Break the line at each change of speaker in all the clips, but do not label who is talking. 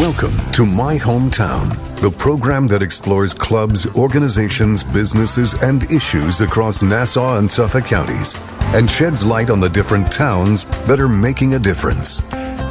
Welcome to My Hometown, the program that explores clubs, organizations, businesses, and issues across Nassau and Suffolk counties and sheds light on the different towns that are making a difference.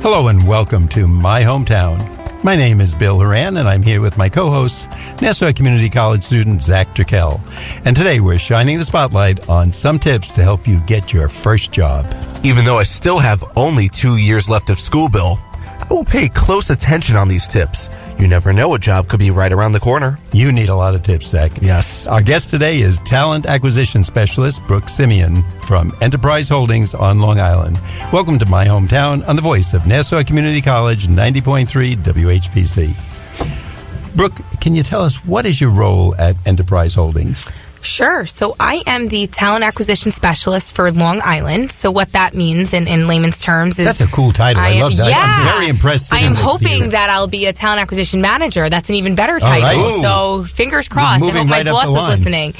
Hello and welcome to My Hometown. My name is Bill Horan, and I'm here with my co-host, Nassau Community College student Zac Turkel. And today we're shining the spotlight on some tips to help you get your first job.
Even though I still have only 2 years left of school, Bill, I will pay close attention on these tips. You never know, a job could be right around the corner.
You need a lot of tips, Zac.
Yes.
Our guest today is Talent Acquisition Specialist Brooke Simeone from Enterprise Holdings on Long Island. Welcome to My Hometown on the voice of Nassau Community College 90.3 WHPC. Brooke, can you tell us what is your role at Enterprise Holdings?
Sure. So I am the Talent Acquisition Specialist for Long Island. So what that means in layman's terms is...
That's a cool title. I love that.
Yeah.
I'm very impressed.
I am hoping that I'll be a Talent Acquisition Manager. That's an even better title.
Right.
So fingers crossed. I hope my boss is listening.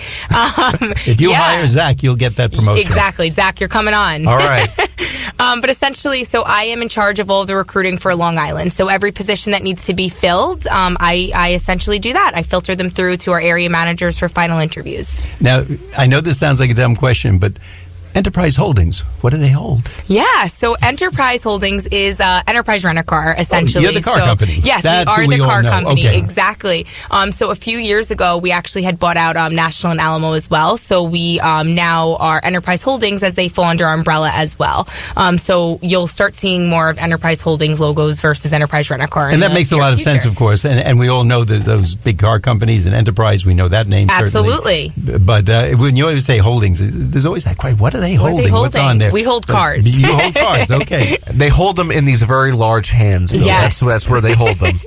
If you hire Zac, you'll get that promotion.
Exactly. Zac, you're coming on.
All right.
But essentially, so I am in charge of all the recruiting for Long Island. So every position that needs to be filled, I essentially do that. I filter them through to our area managers for final interviews.
Now, I know this sounds like a dumb question, but Enterprise Holdings, what do they hold?
Yeah, so Enterprise Holdings is Enterprise Rent-A-Car, essentially.
You're the car company.
Yes,
That's
we are the car company.
Okay.
Exactly. So a few years ago, we actually had bought out National and Alamo as well. So we now are Enterprise Holdings as they fall under our umbrella as well. So you'll start seeing more of Enterprise Holdings logos versus Enterprise Rent-A-Car.
And that makes a lot of sense, of course. And we all know that those big car companies and Enterprise, we know that name.
Absolutely.
Certainly. But when you always say holdings, there's always that question, what are they holding? What's on there?
We hold cars.
You hold cars, okay.
They hold them in these very large hands, Bill.
Yes.
That's where they hold them.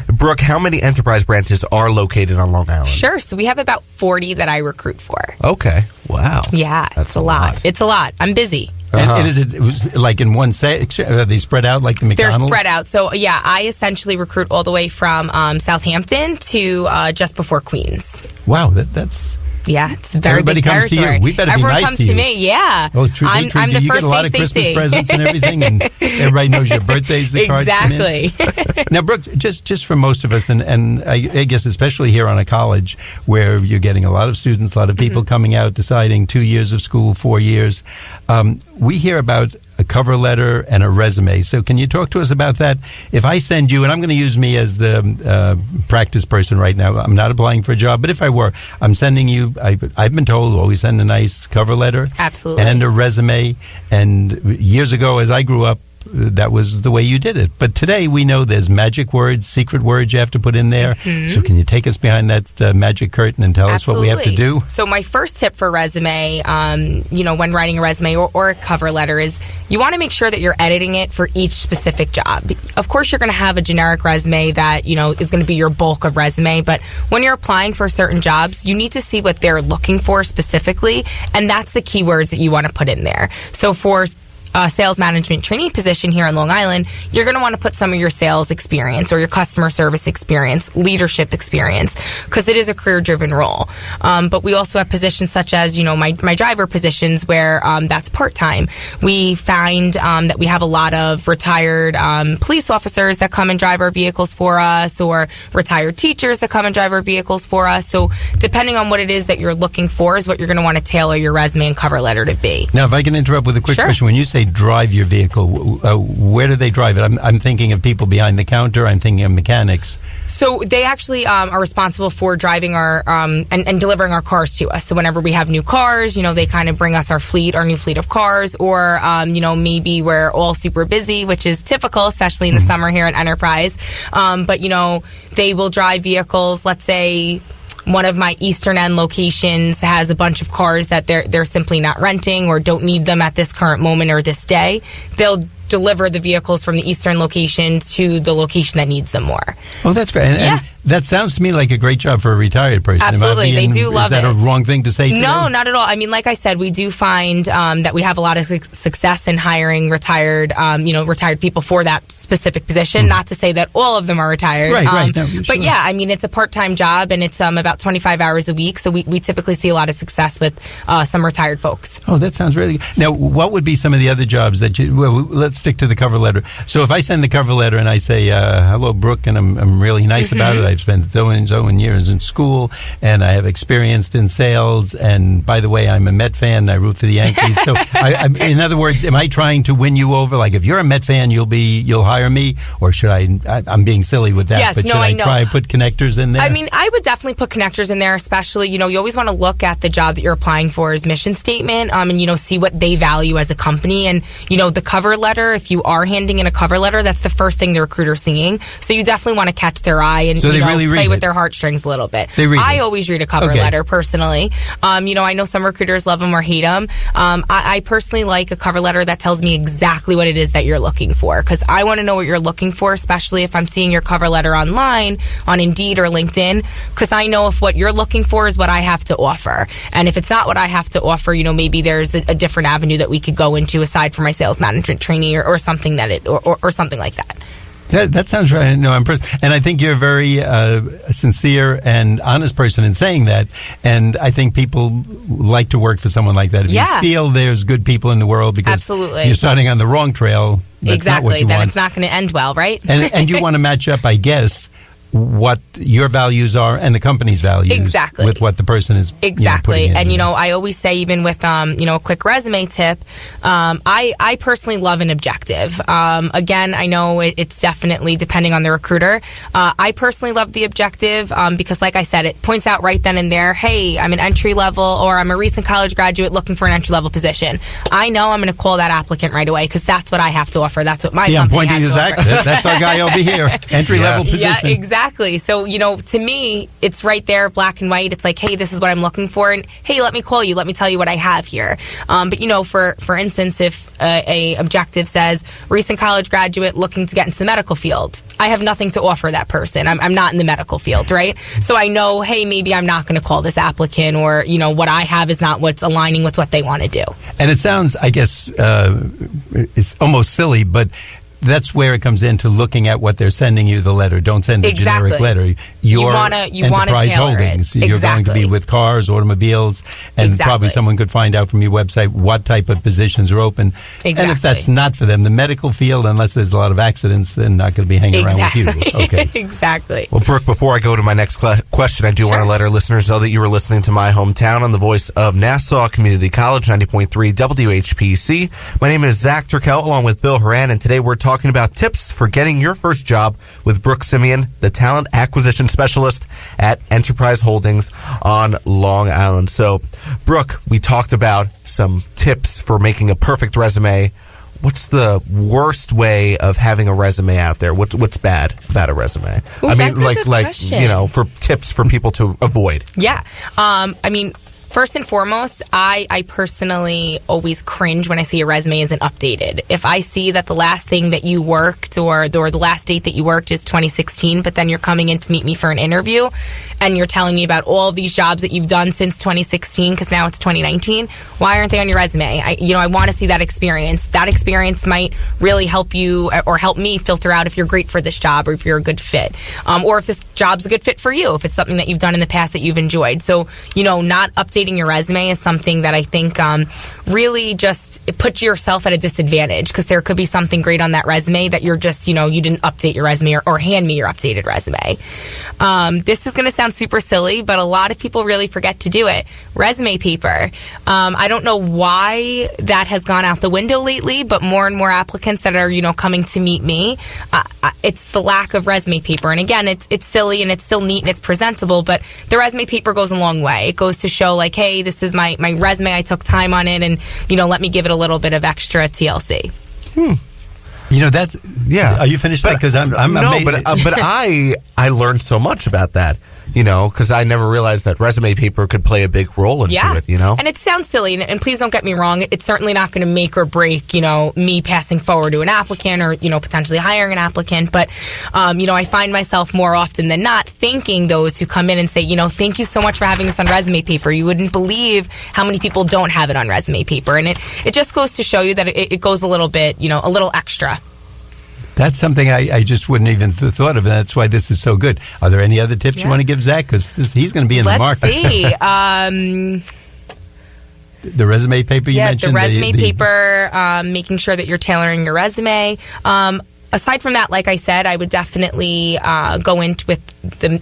Brooke, how many Enterprise branches are located on Long Island?
Sure. So we have about 40 that I recruit for.
Okay. Wow.
Yeah,
That's
a lot. It's a lot. I'm busy.
And it was like in one section? Are they spread out like the McDonald's?
They're spread out. So, yeah, I essentially recruit all the way from Southampton to just before Queens.
Wow, that's...
Yeah, it's very
Everybody
big
comes
territory.
to you. We better
Everyone
be nice
comes
to you.
me. Yeah.
Oh, true.
I'm the
you
first
get a lot of
face
Christmas
they see.
presents and everything, and everybody knows your birthdays. The cards come in.
Exactly.
Now, Brooke, just for most of us, and I guess especially here on a college where you're getting a lot of students, a lot of people coming out, deciding 2 years of school, 4 years, we hear about a cover letter and a resume. So can you talk to us about that? If I send you, and I'm going to use me as the practice person right now. I'm not applying for a job, but if I were, I'm sending you, I've been told, always send a nice cover letter.
Absolutely.
And a resume. And years ago, as I grew up, that was the way you did it. But today we know there's magic words, secret words you have to put in there. Mm-hmm. So can you take us behind that magic curtain and tell us what we have to do?
So my first tip for resume, when writing a resume or a cover letter is you want to make sure that you're editing it for each specific job. Of course, you're going to have a generic resume that, is going to be your bulk of resume. But when you're applying for certain jobs, you need to see what they're looking for specifically. And that's the keywords that you want to put in there. So for sales management trainee position here in Long Island, you're going to want to put some of your sales experience or your customer service experience, leadership experience, because it is a career-driven role. But we also have positions such as, my driver positions where that's part-time. We find that we have a lot of retired police officers that come and drive our vehicles for us, or retired teachers that come and drive our vehicles for us. So depending on what it is that you're looking for is what you're going to want to tailor your resume and cover letter to be.
Now, if I can interrupt with a quick question. When you say drive your vehicle, where do they drive it? I'm thinking of people behind the counter. I'm thinking of mechanics.
So they actually are responsible for driving our and delivering our cars to us. So whenever we have new cars, they kind of bring us our new fleet of cars, or maybe we're all super busy, which is typical, especially in the summer here at Enterprise. But they will drive vehicles. Let's say one of my Eastern End locations has a bunch of cars that they're simply not renting or don't need them at this current moment or this day. They'll deliver the vehicles from the Eastern location to the location that needs them more.
Oh, that's great. And That sounds to me like a great job for a retired person.
Absolutely. They do love it.
Is that a wrong thing to say to
No,
them?
not at all. I mean, like I said, we do find that we have a lot of success in hiring retired people for that specific position. Not to say that all of them are retired.
Right. No,
but yeah, I mean, it's a part-time job and it's about 25 hours a week. So we typically see a lot of success with some retired folks.
Oh, that sounds really good. Now, what would be some of the other jobs that let's stick to the cover letter. So if I send the cover letter and I say, hello, Brooke, and I'm really nice about it. I've spent so and years in school, and I have experience in sales. And by the way, I'm a Met fan. I root for the Yankees. So, in other words, am I trying to win you over? Like, if you're a Met fan, you'll hire me, or should I? I'm being silly with that.
Yes,
but should I try and put connectors in there?
I mean, I would definitely put connectors in there. Especially, you always want to look at the job that you're applying for as mission statement, and see what they value as a company. And the cover letter. If you are handing in a cover letter, that's the first thing the recruiter's seeing. So you definitely want to catch their eye and
so really
play with their heartstrings a little bit. I always read a cover letter personally. I know some recruiters love them or hate them. I personally like a cover letter that tells me exactly what it is that you're looking for, because I want to know what you're looking for, especially if I'm seeing your cover letter online on Indeed or LinkedIn, because I know if what you're looking for is what I have to offer. And if it's not what I have to offer, maybe there's a different avenue that we could go into aside from my sales management training or something or something like that.
That sounds right. No, and I think you're a very sincere and honest person in saying that. And I think people like to work for someone like that. If you feel there's good people in the world because
Absolutely.
You're starting on the wrong trail, that's
exactly.
not what you
then
want.
It's not going to end well, right?
and you want to match up, I guess, what your values are and the company's values with what the person is putting in.
And I always say, even with a quick resume tip, I personally love an objective. Again, I know it's definitely depending on the recruiter. I personally love the objective because, like I said, it points out right then and there, hey, I'm an entry level or I'm a recent college graduate looking for an entry level position. I know I'm going to call that applicant right away because that's what I have to offer. That's what my company
I'm pointing
has
to
to offer.
Zach. That's our guy over here. Entry level position.
Yeah, exactly. So, to me, it's right there, black and white. It's like, hey, this is what I'm looking for. And, hey, let me call you. Let me tell you what I have here. But, for instance, if a objective says recent college graduate looking to get into the medical field, I have nothing to offer that person. I'm not in the medical field, right? So I know, hey, maybe I'm not going to call this applicant, or, what I have is not what's aligning with what they want to do. And
it sounds, I guess, it's almost silly, but that's where it comes into looking at what they're sending you the letter. Don't send a generic letter.
You want to
Enterprise Holdings. You're going to be with cars, automobiles, and probably someone could find out from your website what type of positions are open. And if that's not for them, the medical field, unless there's a lot of accidents, they're not going to be hanging around with you. Okay.
Exactly.
Well, Brooke, before I go to my next question, I do want to let our listeners know that you were listening to My Hometown on the voice of Nassau Community College, 90.3 WHPC. My name is Zac Turkel, along with Bill Horan, and today we're talking about tips for getting your first job with Brooke Simeone, the talent acquisition specialist at Enterprise Holdings on Long Island. So, Brooke, we talked about some tips for making a perfect resume. What's the worst way of having a resume out there? What's bad about a resume?
Ooh, I mean, like
for tips for people to avoid.
Yeah. First and foremost, I personally always cringe when I see a resume isn't updated. If I see that the last thing that you worked or the last date that you worked is 2016, but then you're coming in to meet me for an interview and you're telling me about all of these jobs that you've done since 2016 because now it's 2019, why aren't they on your resume? I want to see that experience. That experience might really help you or help me filter out if you're great for this job or if you're a good fit. Or if this job's a good fit for you, if it's something that you've done in the past that you've enjoyed. So, not updating your resume is something that I think really just puts yourself at a disadvantage because there could be something great on that resume that you're just, you didn't update your resume or hand me your updated resume. This is going to sound super silly, but a lot of people really forget to do it. Resume paper. I don't know why that has gone out the window lately, but more and more applicants that are, coming to meet me, it's the lack of resume paper. And again, it's silly and it's still neat and it's presentable, but the resume paper goes a long way. It goes to show like, hey, this is my resume. I took time on it and, let me give it a little bit of extra TLC.
That's... Yeah. Are you finished? Because I'm
no,
amazed.
but I learned so much about that. because I never realized that resume paper could play a big role into it,
And it sounds silly, and please don't get me wrong, it's certainly not going to make or break, me passing forward to an applicant or, potentially hiring an applicant. But, I find myself more often than not thanking those who come in and say, thank you so much for having this on resume paper. You wouldn't believe how many people don't have it on resume paper. And it just goes to show you that it goes a little bit, a little extra.
That's something I just wouldn't even thought of, and that's why this is so good. Are there any other tips you want to give Zach? Because he's going to be in the market.
Let's see.
The resume paper you mentioned?
Yeah, the resume paper, making sure that you're tailoring your resume. Aside from that, like I said, I would definitely go in with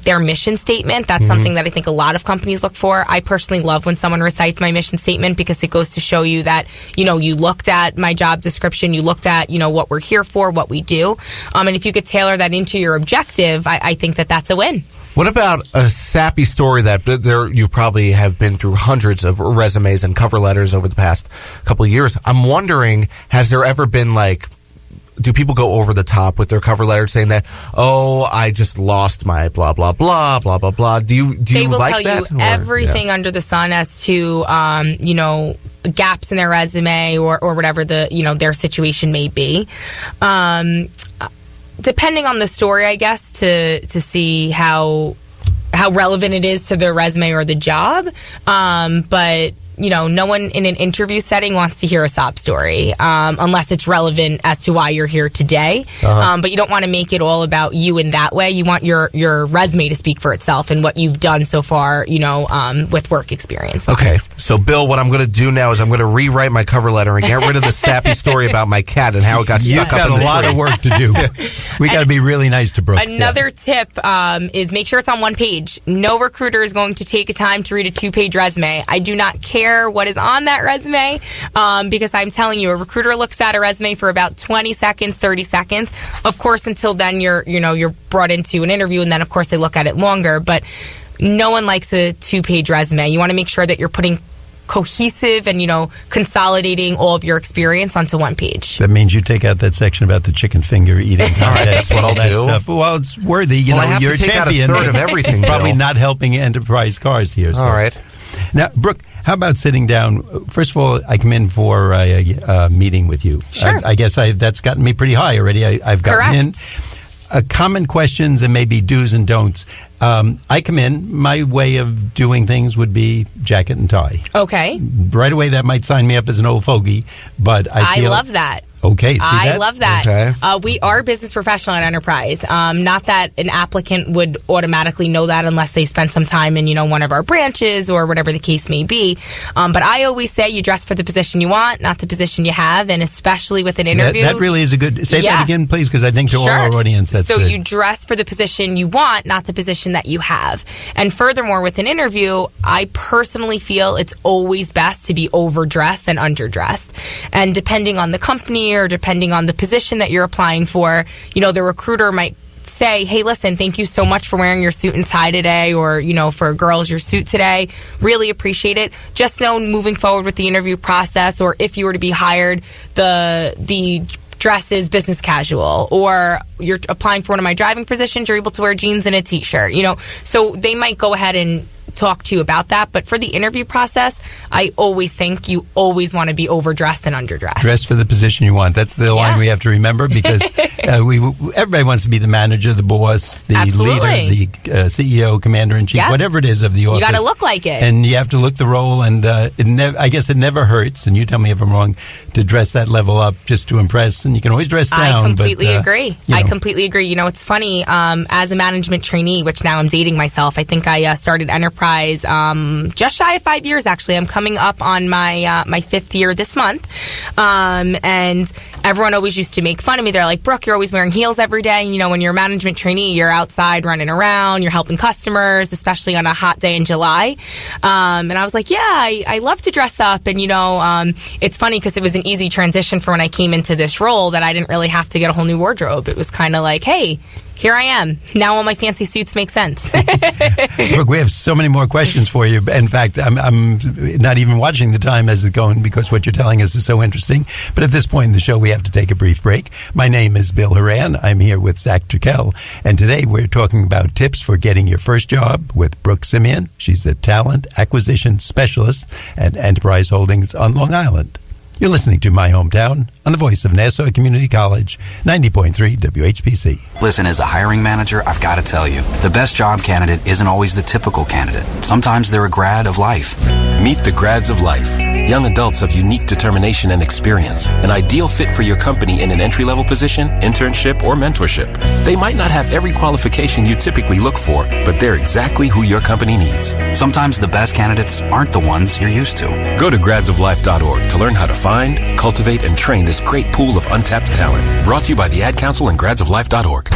their mission statement. That's something that I think a lot of companies look for. I personally love when someone recites my mission statement because it goes to show you that, you looked at my job description, you looked at, what we're here for, what we do. And if you could tailor that into your objective, I think that that's a win.
What about a sappy story that you probably have been through hundreds of resumes and cover letters over the past couple of years? I'm wondering, has there ever been do people go over the top with their cover letter saying that, I just lost my blah, blah, blah, blah, blah, blah? Do you like that?
They will tell you everything under the sun as to, gaps in their resume or whatever their situation may be. Depending on the story, I guess, to see how relevant it is to their resume or the job. But no one in an interview setting wants to hear a sob story unless it's relevant as to why you're here today. But you don't want to make it all about you in that way. You want your resume to speak for itself and what you've done so far, with work experience.
Okay. So, Bill, what I'm going to do now is I'm going to rewrite my cover letter and get rid of the sappy story about my cat and how it got stuck up in the tree.
You've got a lot of work to do. We got to be really nice to Brooke.
Another tip is make sure it's on one page. No recruiter is going to take a time to read a 2-page resume. I do not care what is on that resume because I'm telling you, a recruiter looks at a resume for about 20 seconds, 30 seconds. Of course, until then you're brought into an interview, and then of course they look at it longer. But no one likes a 2-page resume. You want to make sure that you're putting cohesive and consolidating all of your experience onto one page.
That means you take out that section about the chicken finger eating contest, all that stuff. Well, it's worthy.
I have
you're
to take
a champion.
Out a third of everything.
It's probably not helping Enterprise Cars here. So.
All right.
Now, Brooke, how about sitting down? First of all, I come in for a meeting with you.
Sure.
I guess that's gotten me pretty high already. I've gotten in. Common questions and maybe do's and don'ts. I come in, my way of doing things would be jacket and tie.
Okay.
Right away, that might sign me up as an old fogey, but I
love that.
Okay,
I love that.
Okay.
We are a business professional at Enterprise. Not that an applicant would automatically know that unless they spend some time in, one of our branches or whatever the case may be. But I always say you dress for the position you want, not the position you have, and especially with an interview.
That really is a good... Say that again, please, because I think to all our audience that's
so
good.
You dress for the position you want, not the position that you have. And furthermore, with an interview, I personally feel it's always best to be overdressed than underdressed. And depending on the company or depending on the position that you're applying for, the recruiter might say, hey, listen, thank you so much for wearing your suit and tie today, or, for girls, your suit today. Really appreciate it. Just know moving forward with the interview process, or if you were to be hired, the dress is business casual, or you're applying for one of my driving positions, you're able to wear jeans and a t-shirt, So they might go ahead and talk to you about that. But for the interview process, I always think you always want to be overdressed and underdressed.
Dress for the position you want. That's the line we have to remember, because everybody wants to be the manager, the boss, the leader, the CEO, commander-in-chief, whatever it is of the office.
You got to look like it.
And you have to look the role, and I guess it never hurts, and you tell me if I'm wrong, to dress that level up just to impress, and you can always dress down.
I completely agree. I completely agree. It's funny, as a management trainee, which now I'm dating myself, I think I started Enterprise just shy of 5 years, actually. I'm coming up on my 5th year this month. And everyone always used to make fun of me. They're like, Brooke, you're always wearing heels every day. When you're a management trainee, you're outside running around, you're helping customers, especially on a hot day in July. And I was like, yeah, I love to dress up. And, it's funny because it was an easy transition for when I came into this role that I didn't really have to get a whole new wardrobe. It was kind of like, hey, here I am. Now all my fancy suits make sense.
Brooke, we have so many more questions for you. In fact, I'm not even watching the time as it's going because what you're telling us is so interesting. But at this point in the show, we have to take a brief break. My name is Bill Horan. I'm here with Zac Turkel. And today we're talking about tips for getting your first job with Brooke Simeone. She's the Talent Acquisition Specialist at Enterprise Holdings on Long Island. You're listening to My Hometown on the voice of Nassau Community College, 90.3 WHPC.
Listen, as a hiring manager, I've got to tell you, the best job candidate isn't always the typical candidate. Sometimes they're a grad of life.
Meet the grads of life. Young adults of unique determination and experience. An ideal fit for your company in an entry-level position, internship, or mentorship. They might not have every qualification you typically look for, but they're exactly who your company needs.
Sometimes the best candidates aren't the ones you're used to.
Go to gradsoflife.org to learn how to find, cultivate, and train this great pool of untapped talent. Brought to you by the Ad Council and gradsoflife.org.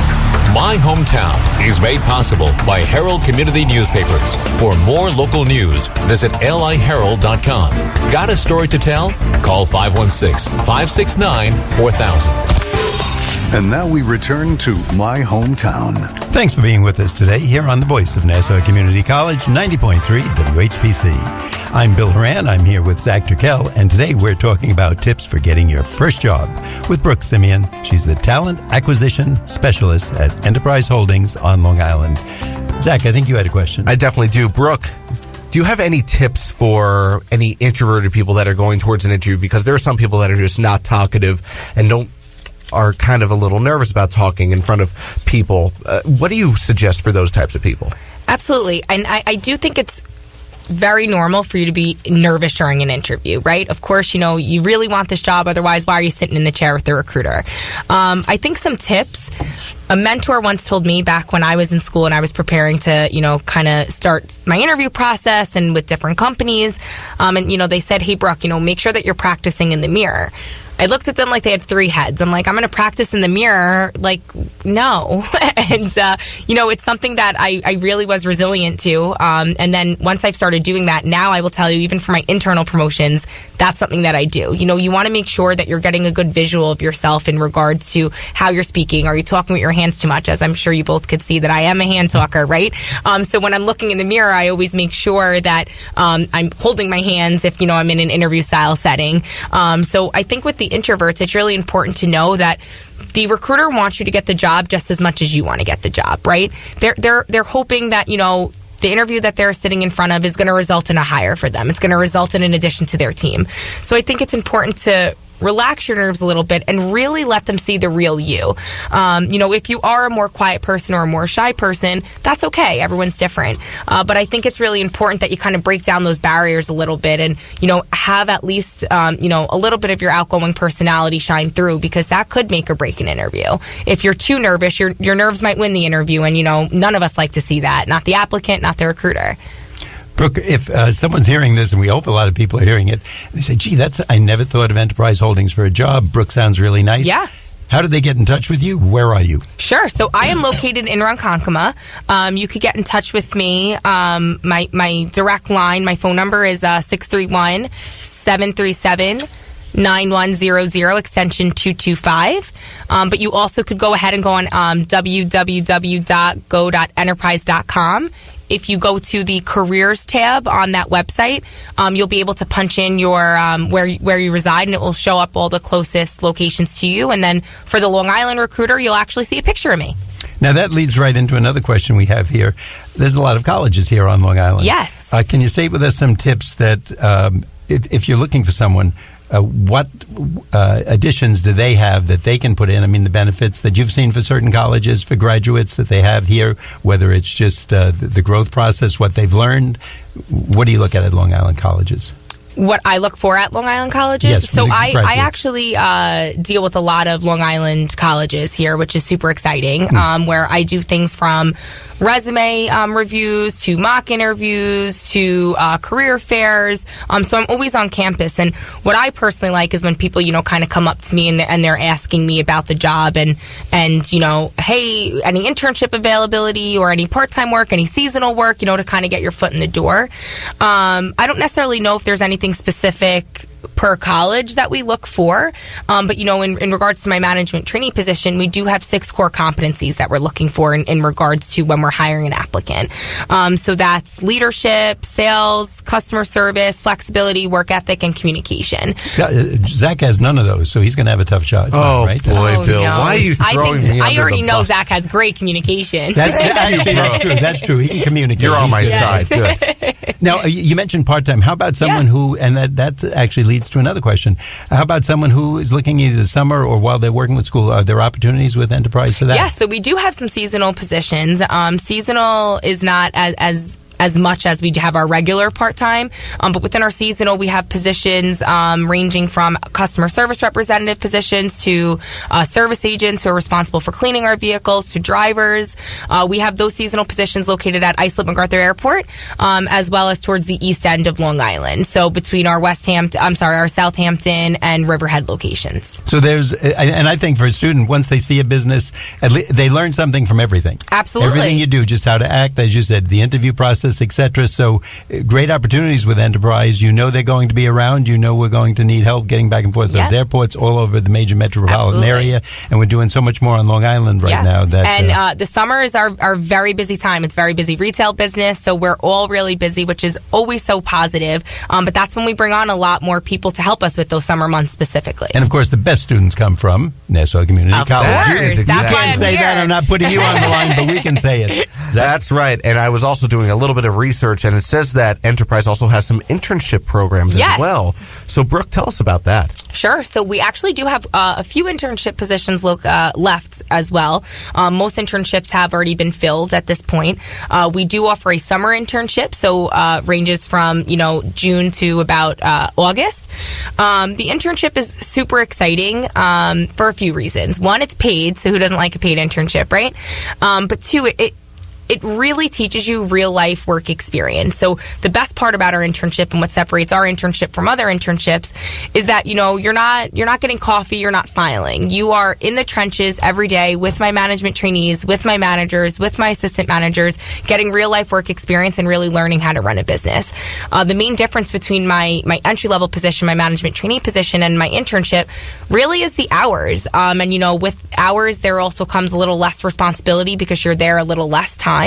My Hometown is made possible by Herald Community Newspapers. For more local news, visit liherald.com. Got a story to tell? Call 516-569-4000.
And now we return to My Hometown.
Thanks for being with us today here on the voice of Nassau Community College, 90.3 WHPC. I'm Bill Horan. I'm here with Zac Turkel, and today we're talking about tips for getting your first job with Brooke Simeone. She's the Talent Acquisition Specialist at Enterprise Holdings on Long Island. Zac, I think you had a question.
I definitely do. Brooke, do you have any tips for any introverted people that are going towards an interview? Because there are some people that are just not talkative and are kind of a little nervous about talking in front of people. What do you suggest for those types of people?
Absolutely. And I do think it's very normal for you to be nervous during an interview, right? Of course, you really want this job. Otherwise, why are you sitting in the chair with the recruiter? I think some tips. A mentor once told me back when I was in school and I was preparing to, kind of start my interview process and with different companies. And they said, hey, Brooke, make sure that you're practicing in the mirror. I looked at them like they had three heads. I'm like, I'm going to practice in the mirror. Like, no. And, it's something that I really was resilient to. And then once I've started doing that, now I will tell you, even for my internal promotions, that's something that I do. You want to make sure that you're getting a good visual of yourself in regards to how you're speaking. Are you talking with your hands too much? As I'm sure you both could see that I am a hand talker, right? So when I'm looking in the mirror, I always make sure that I'm holding my hands if, I'm in an interview style setting. So I think with the introverts, it's really important to know that the recruiter wants you to get the job just as much as you want to get the job, right? They're hoping that, the interview that they're sitting in front of is going to result in a hire for them. It's going to result in an addition to their team. So I think it's important to relax your nerves a little bit and really let them see the real you. If you are a more quiet person or a more shy person, that's okay. Everyone's different. But I think it's really important that you kind of break down those barriers a little bit and, have at least, a little bit of your outgoing personality shine through, because that could make or break an interview. If you're too nervous, your nerves might win the interview. And, none of us like to see that. Not the applicant, not the recruiter.
Brooke, if someone's hearing this, and we hope a lot of people are hearing it, they say, gee, I never thought of Enterprise Holdings for a job. Brooke sounds really nice.
Yeah.
How did they get in touch with you? Where are you? Sure.
So I am located in Ronkonkoma. You could get in touch with me. My direct line, my phone number is 631-737-9100, extension 225. But you also could go ahead and go on www.go.enterprise.com. If you go to the careers tab on that website, you'll be able to punch in your where you reside, and it will show up all the closest locations to you. And then for the Long Island recruiter, you'll actually see a picture of me.
Now, that leads right into another question we have here. There's a lot of colleges here on Long Island.
Yes.
Can you state with us some tips that if you're looking for someone, what additions do they have that they can put in? I mean, the benefits that you've seen for certain colleges, for graduates that they have here, whether it's just the growth process, what they've learned. What do you look at Long Island colleges?
What I look for at Long Island colleges?
Yes,
so I actually deal with a lot of Long Island colleges here, which is super exciting, where I do things from resume reviews to mock interviews to career fairs. So I'm always on campus. And what I personally like is when people, kind of come up to me and they're asking me about the job and hey, any internship availability or any part-time work, any seasonal work, to kind of get your foot in the door. I don't necessarily know if there's anything specific per college that we look for. But, in regards to my management trainee position, we do have 6 core competencies that we're looking for in regards to when we're hiring an applicant. So that's leadership, sales, customer service, flexibility, work ethic, and communication.
Zach has none of those, so he's going to have a tough shot. Right?
Boy, Bill, no. Why are you throwing me under
I already
the
know
bus?
Zach has great communication.
That's true. That's true. He can communicate.
You're on my side. Good.
Now, you mentioned part-time. How about someone who, and that actually leads to another question, how about someone who is looking either this summer or while they're working with school? Are there opportunities with Enterprise for that?
Yes, so we do have some seasonal positions. Seasonal is not as much as we have our regular part-time. But within our seasonal, we have positions ranging from customer service representative positions to service agents who are responsible for cleaning our vehicles to drivers. We have those seasonal positions located at Islip MacArthur Airport, as well as towards the east end of Long Island. So between our our Southampton and Riverhead locations.
So and I think for a student, once they see a business, they learn something from everything.
Absolutely.
Everything you do, just how to act, as you said, the interview process, etc. So great opportunities with Enterprise. They're going to be around. We're going to need help getting back and forth to those airports all over the major metropolitan area. And we're doing so much more on Long Island right now.
And the summer is our very busy time. It's very busy retail business. So we're all really busy, which is always so positive. But that's when we bring on a lot more people to help us with those summer months specifically.
And of course, the best students come from Nassau Community College.
Of course. That's why I'm
say
here.
that. I'm not putting you on the line, but we can say it.
That's right. And I was also doing a little bit of research, and it says that Enterprise also has some internship programs as well. So, Brooke, tell us about that.
Sure. So we actually do have a few internship positions left as well. Most internships have already been filled at this point. We do offer a summer internship, so ranges from June to about August. The internship is super exciting for a few reasons. One, it's paid, so who doesn't like a paid internship, right? But two, it really teaches you real life work experience. So the best part about our internship and what separates our internship from other internships is that, you're not getting coffee, you're not filing. You are in the trenches every day with my management trainees, with my managers, with my assistant managers, getting real life work experience and really learning how to run a business. The main difference between my entry level position, my management trainee position, and my internship really is the hours. And with hours, there also comes a little less responsibility because you're there a little less time.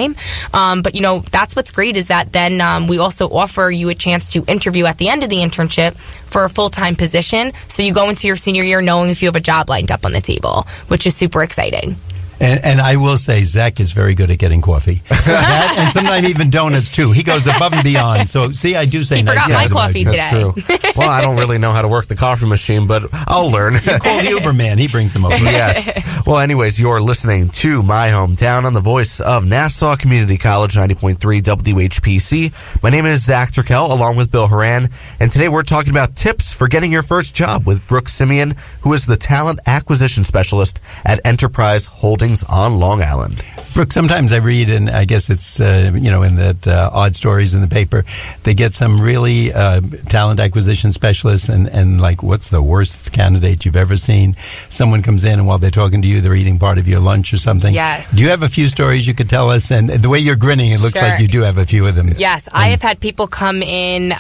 But that's what's great is that then we also offer you a chance to interview at the end of the internship for a full-time position. So you go into your senior year knowing if you have a job lined up on the table, which is super exciting.
And I will say, Zach is very good at getting coffee. That, and sometimes even donuts, too. He goes above and beyond. So, see, I do say
he forgot my coffee today.
That's true. Well, I don't really know how to work the coffee machine, but I'll learn.
You call the Uber man. He brings them over.
Yes. Well, anyways, you're listening to My Hometown on the voice of Nassau Community College, 90.3 WHPC. My name is Zac Turkel, along with Bill Horan. And today we're talking about tips for getting your first job with Brooke Simeone, who is the Talent Acquisition Specialist at Enterprise Holdings on Long Island.
Brooke, sometimes I read, and I guess it's, in that odd stories in the paper, they get some really talent acquisition specialists and like, what's the worst candidate you've ever seen? Someone comes in and while they're talking to you, they're eating part of your lunch or something.
Yes.
Do you have a few stories you could tell us? And the way you're grinning, it looks like you do have a few of them.
Yes. I have had people come in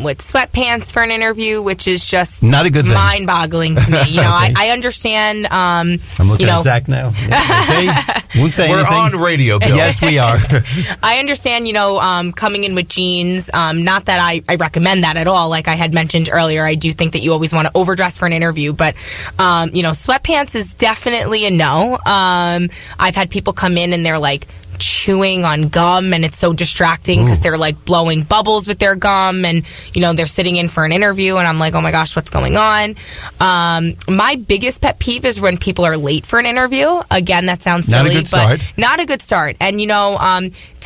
with sweatpants for an interview, which is just
not a good thing.
Mind-boggling to me. Okay. I understand.
I'm looking at Zach now. Okay. Won't say
We're
anything.
on radio, Bill.
Yes, we are.
I understand, coming in with jeans. Not that I recommend that at all. Like I had mentioned earlier, I do think that you always want to overdress for an interview. But, sweatpants is definitely a no. I've had people come in and they're like chewing on gum and it's so distracting because they're like blowing bubbles with their gum and they're sitting in for an interview and I'm like, oh my gosh, what's going on? My biggest pet peeve is when people are late for an interview. Again, that sounds silly, but not a good start. And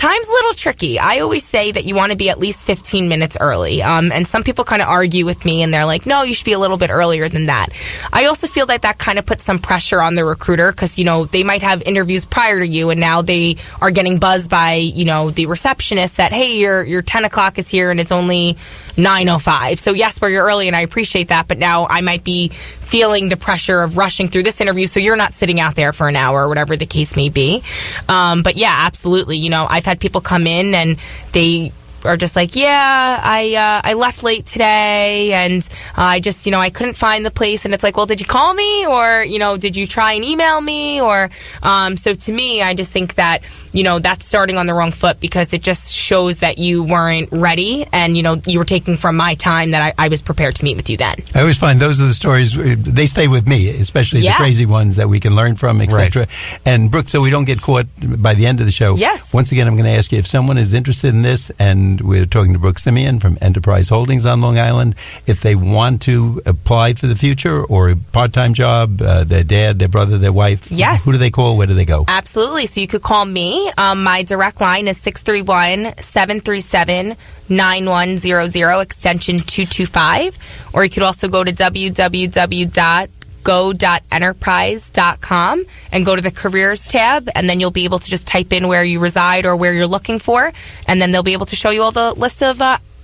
time's a little tricky. I always say that you want to be at least 15 minutes early. And some people kind of argue with me and they're like, no, you should be a little bit earlier than that. I also feel that kind of puts some pressure on the recruiter because, they might have interviews prior to you and now they are getting buzzed by, the receptionist that, hey, your 10 o'clock is here and it's only 9:05. So yes, you're early and I appreciate that. But now I might be feeling the pressure of rushing through this interview. So you're not sitting out there for an hour or whatever the case may be. But yeah, absolutely. I've had people come in and they are just like, yeah, I left late today, and I just, I couldn't find the place. And it's like, well, did you call me, or did you try and email me, or so to me, I just think that that's starting on the wrong foot, because it just shows that you weren't ready, and you were taking from my time that I was prepared to meet with you then.
I always find those are the stories, they stay with me, especially the crazy ones that we can learn from, etc. Right. And Brooke, so we don't get caught by the end of the show.
Yes.
Once again, I'm going to ask you, if someone is interested in this, and we're talking to Brooke Simeone from Enterprise Holdings on Long Island, if they want to apply for the future or a part-time job, their dad, their brother, their wife,
yes.
Who do they call? Where do they go?
Absolutely. So you could call me. My direct line is 631-737-9100, extension 225. Or you could also go to www.go.enterprise.com and go to the careers tab, and then you'll be able to just type in where you reside or where you're looking for, and then they'll be able to show you all the list of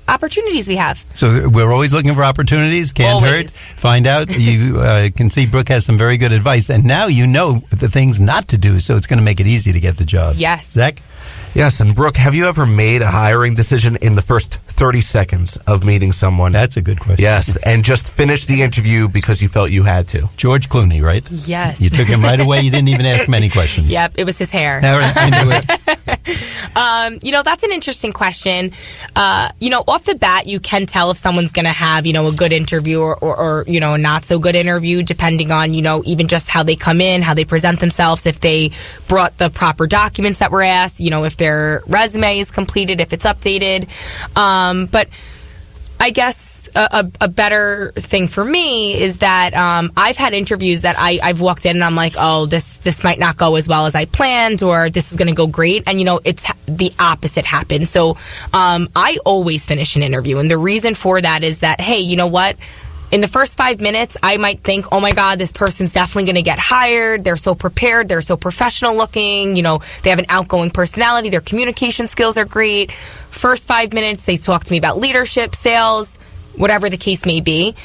opportunities we have.
So we're always looking for opportunities. Can't hurt. Find out. You can see Brooke has some very good advice, and now you know the things not to do, so it's going to make it easy to get the job.
Yes.
Zach?
Yes, and Brooke, have you ever made a hiring decision in the first 30 seconds of meeting someone?
That's a good question.
Yes, and just finished the interview because you felt you had to.
George Clooney, right?
Yes.
You took him right away. You didn't even ask many questions.
Yep, it was his hair.
I knew it.
That's an interesting question. Off the bat, you can tell if someone's going to have, a good interview or a not so good interview, depending on, even just how they come in, how they present themselves, if they brought the proper documents that were asked, if their resume is completed, if it's updated. But I guess a better thing for me is that I've had interviews that I've walked in and I'm like, oh, this might not go as well as I planned, or this is going to go great. And, it's the opposite happened. So I always finish an interview. And the reason for that is that, hey, you know what? In the first 5 minutes, I might think, oh my God, this person's definitely going to get hired. They're so prepared. They're so professional looking. They have an outgoing personality. Their communication skills are great. First 5 minutes, they talk to me about leadership, sales, whatever the case may be.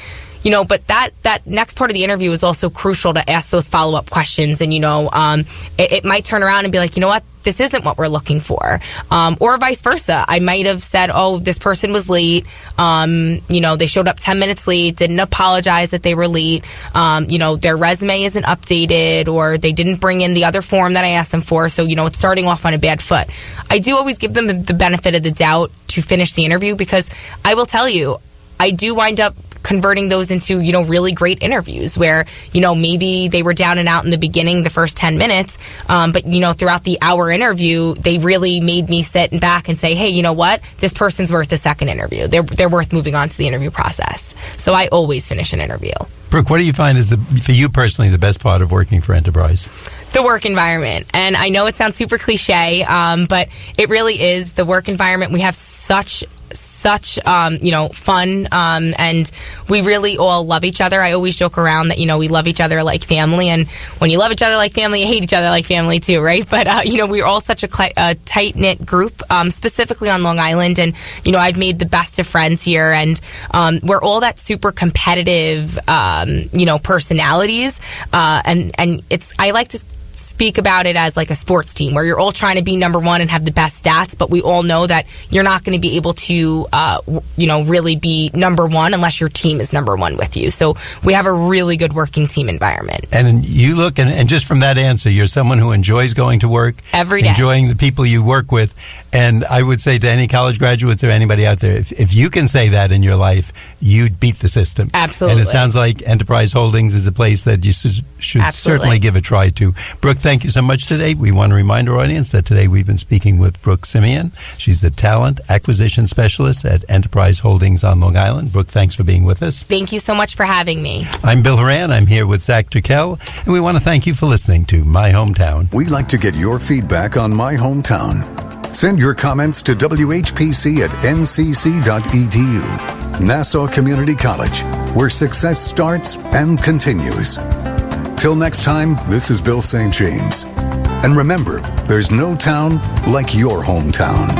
But that next part of the interview is also crucial to ask those follow-up questions. And, it might turn around and be like, you know what? This isn't what we're looking for. Or vice versa. I might have said, oh, this person was late. They showed up 10 minutes late, didn't apologize that they were late. Their resume isn't updated, or they didn't bring in the other form that I asked them for. So, it's starting off on a bad foot. I do always give them the benefit of the doubt to finish the interview, because I will tell you, I do wind up converting those into, really great interviews where, maybe they were down and out in the beginning, the first 10 minutes. But, throughout the hour interview, they really made me sit back and say, hey, you know what? This person's worth a second interview. They're worth moving on to the interview process. So I always finish an interview.
Brooke, what do you find is, for you personally, the best part of working for Enterprise?
The work environment. And I know it sounds super cliche, but it really is the work environment. We have such fun, and we really all love each other. I always joke around that, we love each other like family, and when you love each other like family, you hate each other like family too, right? But, we're all such a tight-knit group, specifically on Long Island, and, I've made the best of friends here, and we're all that super competitive, personalities, and I like to speak about it as like a sports team where you're all trying to be number one and have the best stats, but we all know that you're not going to be able to, really be number one unless your team is number one with you. So we have a really good working team environment.
And you look, and just from that answer, you're someone who enjoys going to work,
every day,
enjoying the people you work with. And I would say to any college graduates or anybody out there, if you can say that in your life, you beat the system.
Absolutely.
And it sounds like Enterprise Holdings is a place that you should certainly give a try to. Brooke, thank you so much today. We want to remind our audience that today we've been speaking with Brooke Simeone. She's the Talent Acquisition Specialist at Enterprise Holdings on Long Island. Brooke, thanks for being with us.
Thank you so much for having me.
I'm Bill Horan. I'm here with Zac Turkel, and we want to thank you for listening to My Hometown.
We'd like to get your feedback on My Hometown. Send your comments to WHPC at ncc.edu. Nassau Community College, where success starts and continues. Till next time, this is Bill St. James. And remember, there's no town like your hometown.